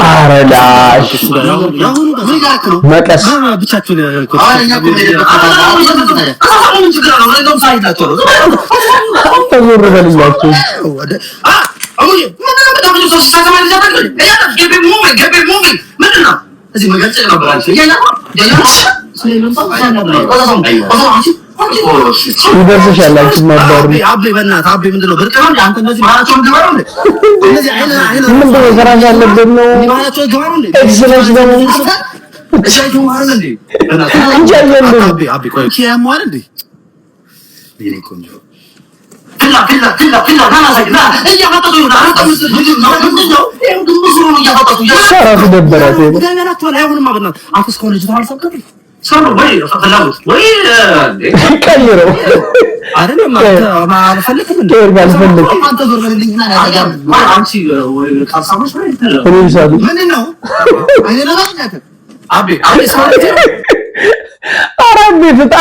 አረዳሽ መቀስ ብቻችሁን ተዞር በልላችሁ ይደርስሻል አንቺ ማባሩ አቤ በእናትህ አቤ ምንድነው ብርቀና አንተ እንደዚህ ማራቸው እንደማረው እንደዚህ ምንድነው ዘራሽ ያለበት ነው ማራቸው ገባሩ እንዴ እግዝለሽ ደግሞ እሻይቱ ማረን እንዴ እንጂ አይደለም አቤ አቤ ቆይ ኪያም አይደል እንዴ ይሄ ቆንጆ ክላ ጋና ሳይና እያፈጠጡ ይሆናል አጣምስ ምንድነው ይሄው ድምጽ ነው እያፈጠጡ ያራሱ ደበራት ገናናት ወላ አይሆንም አብናት አፍስ ኮሌጅ ታልሰከተ ሰው ወይ ፈላሉት ወይ ቀይረው አይደለም ማልፈልክም እንዴ ማልፈልክ አንተ ዞር በልልኝና ያጋር አንቺ ወይ ካሳሙሽ ወይ ምን ነው አይደለም አቤ አቤ ሰው አራቤ ፍታ